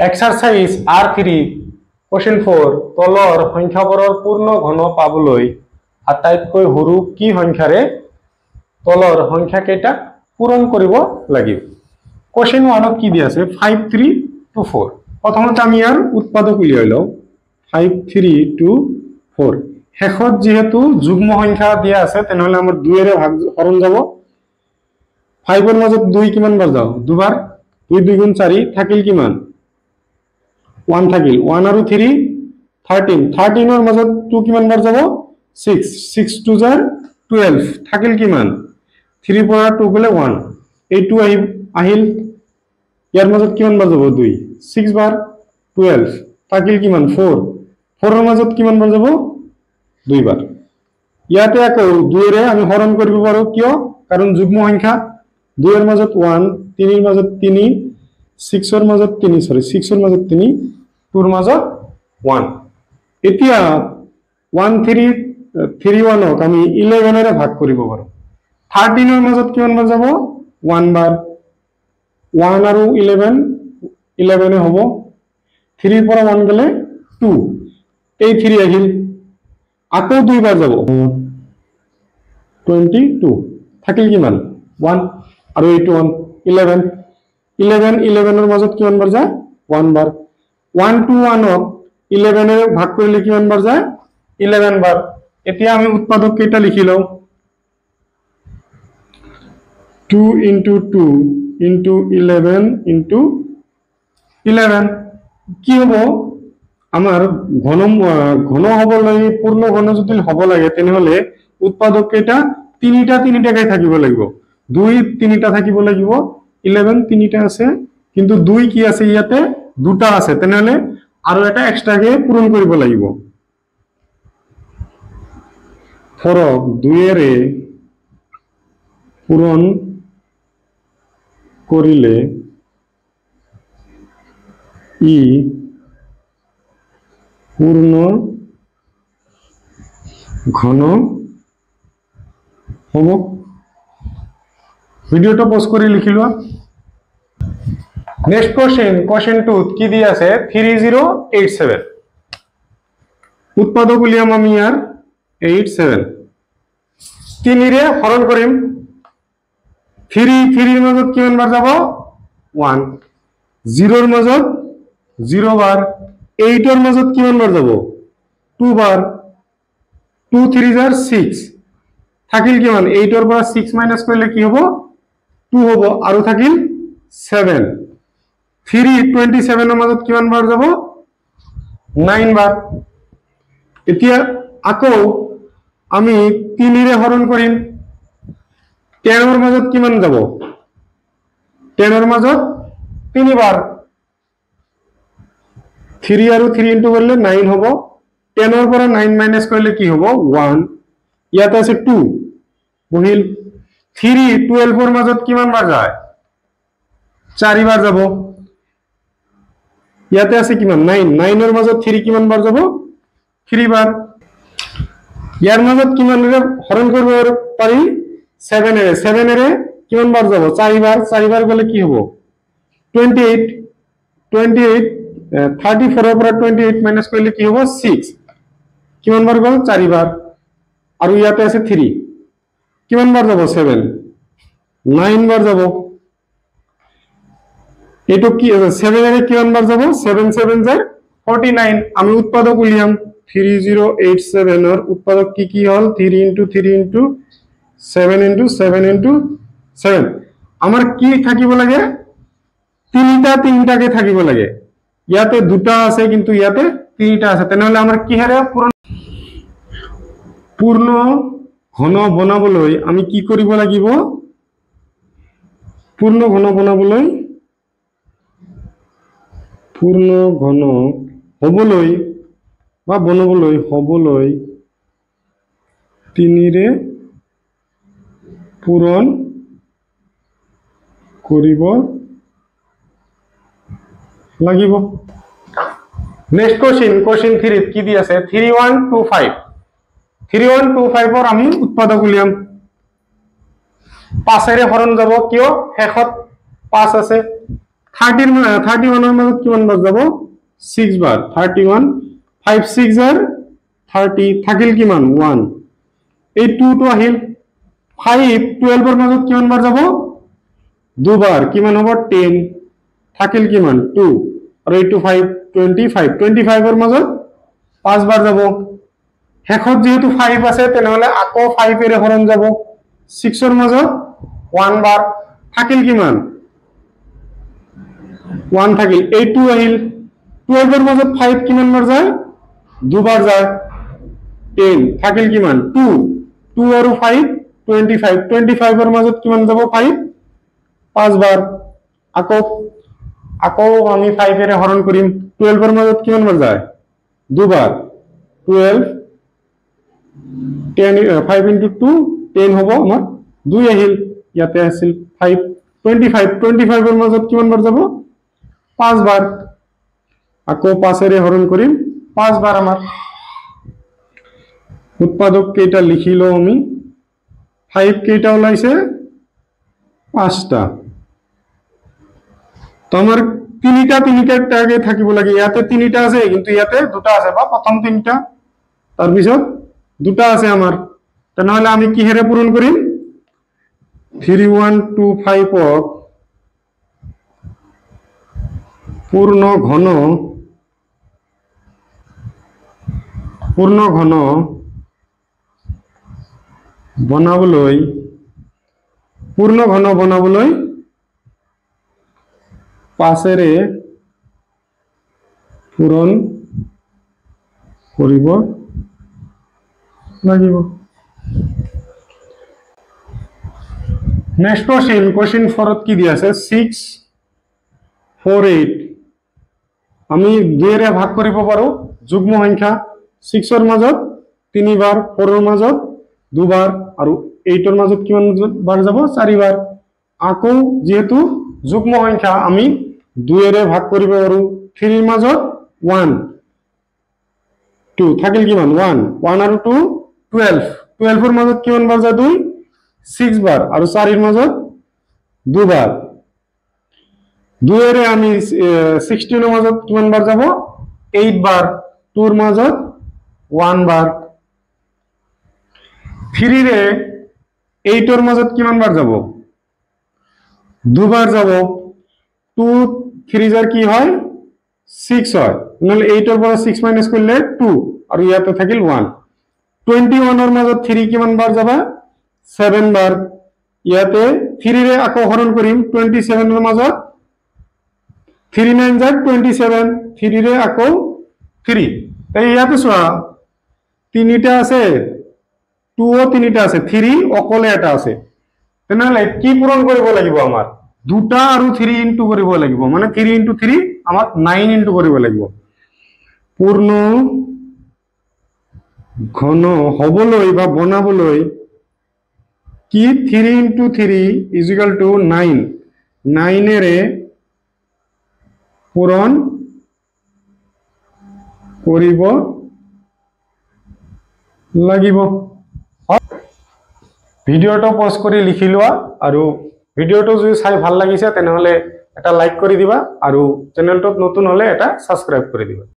Exercise R3 question 4 তলৰ সংখ্যাবোৰৰ পূৰ্ণ ঘন পাবলৈ আটাইতকৈ সৰু কি সংখ্যাৰে তলৰ সংখ্যা কেইটা পূৰণ কৰিব লাগিব। কোশ্চেন 1 কি দি আছে 5 3 2 4। প্ৰথমতে আমি ইয়াৰ উৎপাদক উলিয়াই লওঁ 5 3 2 4। শেষত যেহেতু যুগ্ম সংখ্যা দিয়া আছে তেনেহলে আমাৰ 2 এৰে ভাগ হৰণ যাব। 5 এৰ মাজত 2 কিমান বাৰ যাও দুবাৰ 2 2 গুণ 4 থাকিল কিমান 1 থাকিল 1 আৰু 3 13 13 এৰ মাজত 2 কিমান বাৰ যাব 6 6 2 জাৰ 12 থাকিল কিমান 3 পৰা 2 গলে 1 এই 2 আহিল ইয়াৰ মাজত কিমান বাৰ যাব 2 6 বাৰ 12 থাকিল কিমান 4 4 এৰ মাজত কিমান বাৰ যাব 2 বাৰ। ইয়াতে আকৌ 2 এৰে আমি হৰণ কৰিব পাৰো কিয় কাৰণ যুগ্ম সংখ্যা 2 এর মাজত 1 3 এর মাজত 3 6 এর মাজত 3 সরি 6 এর মাজত 3 2 এর মাজত 1। এতিয়া 1 3 3 1 আমি 11 এৰে ভাগ কৰিব পাৰো 13 এৰ মাজত কিমান বাৰ যাব 1 বাৰ 1 আৰু 11 11 এ হ'ব 3 পৰা 1 গলে 2 এই 3 আহিল আকৌ 2 বাৰ যাব 22 থাকিল কিমান 1 আৰু এইটো 1 11 11 11 এৰ মাজত কিমান বাৰ যায় 1 বাৰ 1 2 1 11 এৰ ভাগ কৰিলে কিমান বাৰ যায় 11 বাৰ। এতিয়া আমি উৎপাদক কেইটা লিখি লওঁ 2 into 2 into 11 into 11 কি হ'ব আমাৰ ঘন ঘন হবলৈ পূর্ণ ঘন যদি হ'ব লাগে তেনেহলে উৎপাদক কেইটা তিনিটা তিনিটাকৈ থাকিব লাগিব 2 তিনিটা থাকিব লাগিব 11 তিনিটা আছে কিন্তু 2 কি আছে ইয়াতে দুটা আছে তেনেহলে আৰু এটা এক্সট্ৰাকে পূৰণ কৰিব লাগিব। ফৰক 2 এৰে পূৰণ কৰিলে ই পূৰ্ণ ঘন হ'ব। ভিডিওটা পজ কৰি লিখি লোৱা। নেক্সট কোশ্চেন 2 কি দি আছে 3087 উৎপাদক উলিয়াম আমি ইয়াৰ 87 3 ৰে হৰণ কৰিম 3 3 এৰ মাজত কিমান বাৰ যাব 1 0 এৰ মাজত 0 বাৰ 8 এৰ মাজত কিমান বাৰ যাব 2 বাৰ 2 3 জাৰ 6 থাকিল কিমান 8 এৰ পৰা 6 মাইনাস কৰিলে কি হ'ব 2 হ'ব আৰু থাকিল 7 3 27 এৰ মাজত কিমান বাৰ যাব 9 বাৰ। এতিয়া আকৌ আমি 3 ৰে হৰণ কৰিম 10 এৰ মাজত কিমান যাব 10 এৰ মাজত 3 বাৰ 3 আৰু 3 ইনটু কৰলে 9 হ'ব 10 এৰ পৰা 9 মাইনাস কৰিলে কি হ'ব 1 ইয়াতে আছে 2 বহিল 3 12 এর মাজত কিমান বাৰ যায় 4 বাৰ যাব ইয়াতে আছে কিমান 9 9 এৰ মাজত 3 কিমান বাৰ যাব 3 বাৰ। ইয়াৰ মাজত কিমান ৰে হৰণ কৰিব পাৰি 7 এৰে কিমান বাৰ যাব 4 বাৰ গলে কি হ'ব 28 34 এৰ পৰা 28 মাইনাস কৰিলে কি হ'ব 6 কিমান বাৰ গল 4 বাৰ আৰু ইয়াতে আছে 3 কিমান বাৰ যাব 7 9 বাৰ যাব এটো কি 7 এৰ কিমান বাৰ যাব 7 7 যায় 49 আমি উৎপাদক উলিয়াম 3087 এর উৎপাদক কি হল 3 into 3 into 7 into 7 into 7 আমার কি থাকিব লাগে তিনিটা তিনিটাকে থাকিব লাগে ইয়াতে দুটা আছে কিন্তু ইয়াতে তিনিটা আছে তেনেহলে আমাৰ কি হাৰে পূৰ্ণ ঘন বনাবলৈ আমি কি কৰিব লাগিব পূৰ্ণ ঘন বনাবলৈ পূৰ্ণ ঘন হবলৈ বা বনাবলৈ হবলৈ 3 ৰে পূৰণ কৰিব লাগিব। নেক্সট কোশ্চেন 3 কি দি আছে 3125 3125 এৰ আমি উৎপাদক উলিয়াম 5 এৰে হৰণ যাব কিয় শেষত 5 আছে 31 মাজত কিমান বাৰ যাব 6 বাৰ 31 5 6 আর 30 থাকিল কিমান 1 এই 2 তো আহিল 5 12 এর মাজত কিমান বাৰ যাব দুবাৰ কিমান হ'ব 10 থাকিল কিমান 2 আৰু এইটো 5 25 এৰ মাজত 5 বাৰ যাব শেষত যেহেতু 5 আছে তেনেহলে আকৌ 5 এৰে হৰণ যাব 6 এৰ মাজত 1 বাৰ থাকিল কিমান 1 থাকিল এই 2 আহিল 12 এৰ মাজত 5 কিমান বাৰ যায় দুবাৰ যায় 10 থাকিল কিমান 2 আৰু 5 25 এৰ মাজত কিমান যাব 5 5 বাৰ আকৌ আমি 5 এৰে হৰণ কৰিম 12 এৰ মাজত কিমান বাৰ যায় দুবাৰ 12 10 5 into 2 10 হ'ব আমাৰ 2 আহিল ইয়াতে আছিল 5 25 এৰ মাজত কিমান বাৰ যাব 5 বাৰ আকৌ 5 এৰে হৰণ কৰিম 5 বাৰ আমাৰ উৎপাদক কেইটা লিখি লও আমি 5 কেইটা ওলাইছে 5টা তো আমার তিনিটা টাকে থাকিব লাগে ইয়াতে তিনিটা আছে কিন্তু ইয়াতে দুটা আছে বা প্রথম তিনটা তার পিছত দুটা আছে আমার তাহলে আমি কিহেৰে পূৰণ কৰিম 3125 পূৰ্ণ ঘন বনাবলৈ পূৰ্ণ ঘন বনাবলৈ 5এৰে পূৰণ কৰিব লাগিব নেক্সট কোশ্চেন 4 কি দিয়া আছে 6 4 8 আমি 2 এৰে ভাগ কৰিব পাৰো যুগ্ম সংখ্যা 6 এৰ মাজত 3 বাৰ 4 এৰ মাজত 2 বাৰ আৰু 8 এৰ মাজত কিমান বাৰ যাব 4 বাৰ আকৌ যেহেতু যুগ্ম সংখ্যা আমি 2 এৰে ভাগ কৰিব পাৰো 3 এৰ মাজত 1 2 থাকিল কিমান 1 আৰু 2 12 এৰ মাজত কিমান বাৰ যায় 2 6 বাৰ আৰু 4 এৰ মাজত 2 বাৰ 2 এৰে আমি 16 এৰ মাজত কিমান বাৰ যাব 8 বাৰ 2 এৰ মাজত 1 বাৰ 3 ৰে 8 এৰ মাজত কিমান বাৰ যাব 2 বাৰ যাব 2 3 যাৰ কি হয় 6 হয় নহলে 8 এৰ পৰা 6 মাইনাস কৰলে 2 আৰু ইয়াতে থাকিল 1 21 এৰ মাজত 3 কিমান বাৰ যাবা 7 বাৰ ইয়াতে 3 ৰে আকৌ হৰণ কৰিম 27 এৰ মাজত 3 9 যাক 27 3 ৰে আকৌ 3 তাই ইয়াতে চোৱা তিনিটা আছে 2 ও তিনিটা আছে 3 অকলে এটা আছে তেনেহলে কি পূরণ কৰিব লাগিব আমাৰ দুটা আৰু 3 ইনটু কৰিব লাগিব মানে 3 into 3 আমাক 9 ইনটু কৰিব লাগিব পূর্ণ ঘন হবলৈ বা বনাবলৈ কি 3 into 3 is equal to 9 9 এৰে পূৰণ কৰিব লাগিব ভিডিওটো পজ কৰি লিখি লোৱা আৰু ভিডিওটো যদি চাই ভাল লাগিছে তেনেহলে এটা লাইক কৰি দিবা আৰু চেনেলটোত নতুন হলে এটা সাবস্ক্ৰাইব কৰি দিবা।